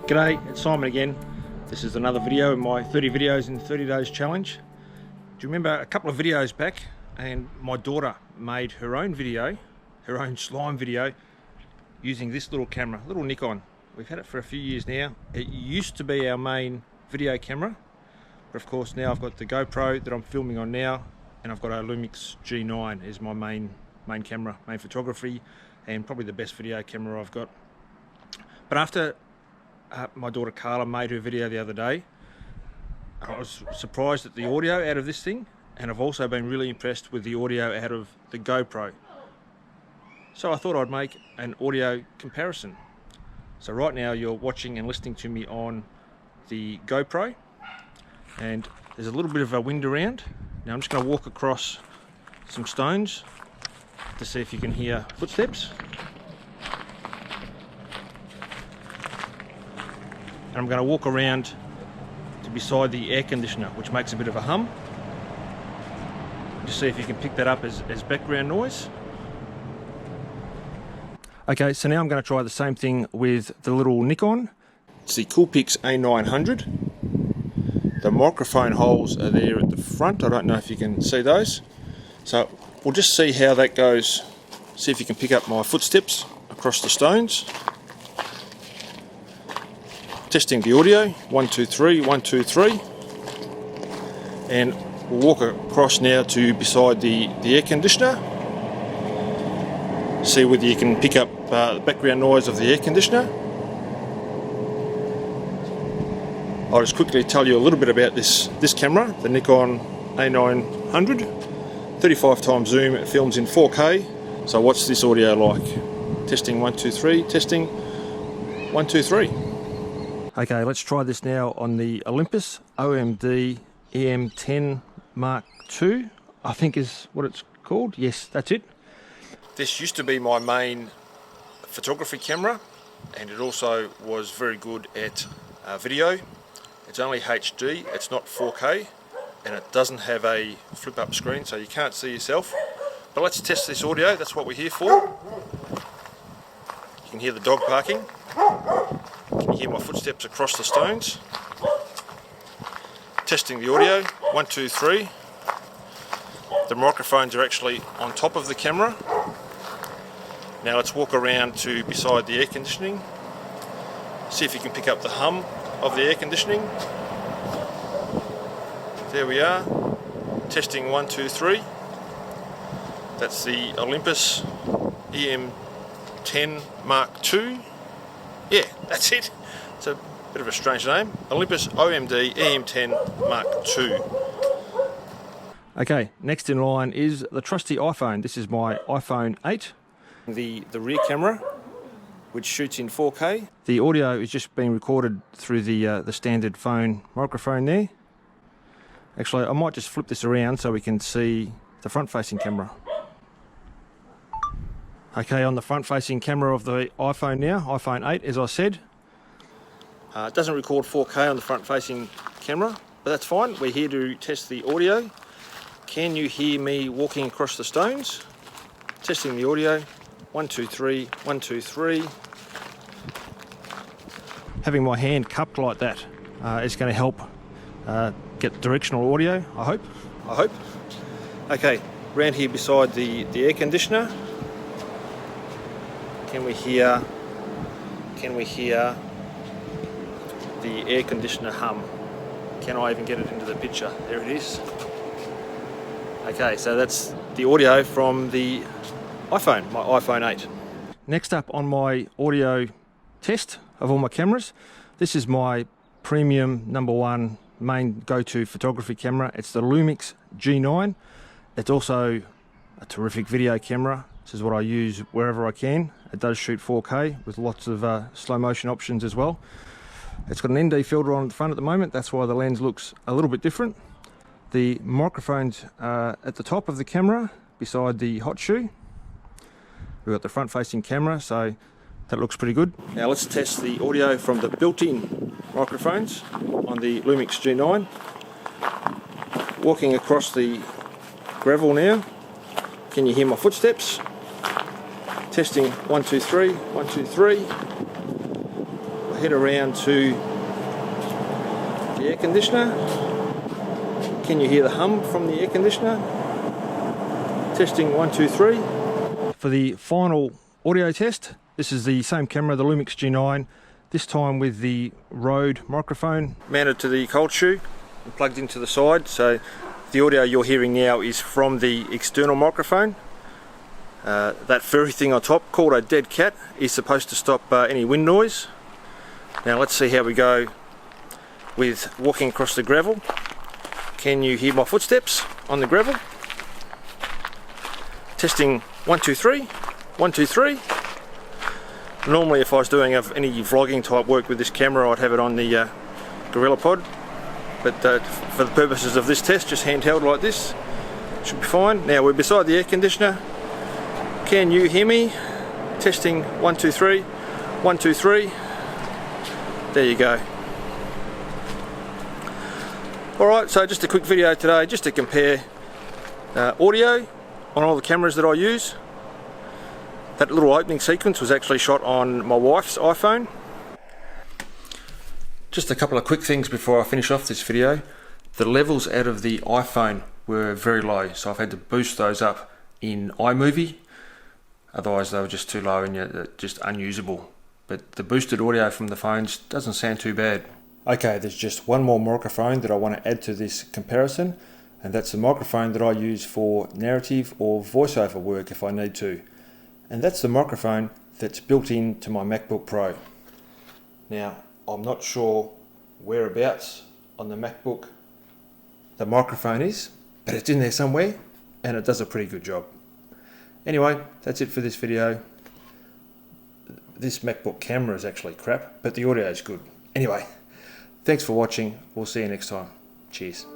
G'day, it's Simon again. This is another video in my 30 videos in 30 days challenge. Do you remember a couple of videos back and my daughter made her own video, her own slime video, using this little camera, little Nikon. We've had it for a few years now. It used to be our main video camera, but of course now I've got the GoPro that I'm filming on now, and I've got a Lumix G9 as my main camera, main photography, and probably the best video camera I've got. But after my daughter Carla made her video the other day, I was surprised at the audio out of this thing, and I've also been really impressed with the audio out of the GoPro. So I thought I'd make an audio comparison. So right now you're watching and listening to me on the GoPro, and there's a little bit of a wind around. Now I'm just going to walk across some stones to see if you can hear footsteps. And I'm going to walk around to beside the air conditioner, which makes a bit of a hum. Just see if you can pick that up as background noise. Okay, so now I'm going to try the same thing with the little Nikon. It's the Coolpix A900. The microphone holes are there at the front. I don't know if you can see those. So we'll just see how that goes. See if you can pick up my footsteps across the stones. Testing the audio, 1 2 3, 1 2 3, and we'll walk across now to beside the air conditioner. See whether you can pick up the background noise of the air conditioner. I'll just quickly tell you a little bit about this camera, the Nikon A900. 35x zoom, it films in 4K. So what's this audio like? Testing 1 2 3, testing 1 2 3. Okay, let's try this now on the Olympus OMD EM10 Mark II, I think is what it's called. Yes, that's it. This used to be my main photography camera, and it also was very good at video. It's only HD, it's not 4K, and it doesn't have a flip-up screen, so you can't see yourself. But let's test this audio, that's what we're here for. You can hear the dog barking. Can you hear my footsteps across the stones? Testing the audio, 1 2 3. The microphones are actually on top of the camera. Now let's walk around to beside the air conditioning. See if you can pick up the hum of the air conditioning. There we are. Testing 1 2 3. That's the Olympus EM10 Mark II. Yeah, that's it. It's a bit of a strange name. Olympus OMD EM10 Mark II. Okay, next in line is the trusty iPhone. This is my iPhone 8. The rear camera, which shoots in 4K. The audio is just being recorded through the standard phone microphone there. Actually, I might just flip this around so we can see the front-facing camera. Okay, on the front-facing camera of the iPhone now, iPhone 8, as I said. It doesn't record 4K on the front-facing camera, but that's fine. We're here to test the audio. Can you hear me walking across the stones? Testing the audio. 1 2 3, 1 2 3. Having my hand cupped like that is going to help get directional audio, I hope. Okay, round here beside the air conditioner. Can we hear the air conditioner hum? Can I even get it into the picture? There it is. Okay, so that's the audio from the iPhone, my iPhone 8. Next up on my audio test of all my cameras, this is my premium #1 main go-to photography camera. It's the Lumix G9. It's also a terrific video camera. This is what I use wherever I can. It does shoot 4K with lots of slow motion options as well. It's got an ND filter on the front at the moment, that's why the lens looks a little bit different. The microphone's at the top of the camera beside the hot shoe. We've got the front facing camera, so that looks pretty good. Now let's test the audio from the built-in microphones on the Lumix G9. Walking across the gravel now. Can you hear my footsteps? Testing 1 2 3, 1 2 3. head around to the air conditioner. Can you hear the hum from the air conditioner? Testing 1, 2, 3. For the final audio test, this is the same camera, the Lumix G9, this time with the Rode microphone mounted to the cold shoe and plugged into the side. So the audio you're hearing now is from the external microphone. That furry thing on top, called a dead cat, is supposed to stop any wind noise. Now let's see how we go with walking across the gravel. Can you hear my footsteps on the gravel? Testing 1, 2, 3. 1, 2, 3. Normally if I was doing any vlogging type work with this camera, I'd have it on the GorillaPod, but for the purposes of this test, just handheld like this, should be fine. Now we're beside the air conditioner. Can you hear me? Testing 1, 2, 3. 1, 2, 3. There you go. Alright, so just a quick video today just to compare audio on all the cameras that I use. That little opening sequence was actually shot on my wife's iPhone. Just a couple of quick things before I finish off this video. The levels out of the iPhone were very low, so I've had to boost those up in iMovie. Otherwise they were just too low and just unusable. But the boosted audio from the phones doesn't sound too bad. Okay, there's just one more microphone that I want to add to this comparison, and that's the microphone that I use for narrative or voiceover work if I need to. And that's the microphone that's built into my MacBook Pro. Now, I'm not sure whereabouts on the MacBook the microphone is, but it's in there somewhere and it does a pretty good job. Anyway, that's it for this video. This MacBook camera is actually crap, but the audio is good. Anyway, thanks for watching. We'll see you next time. Cheers.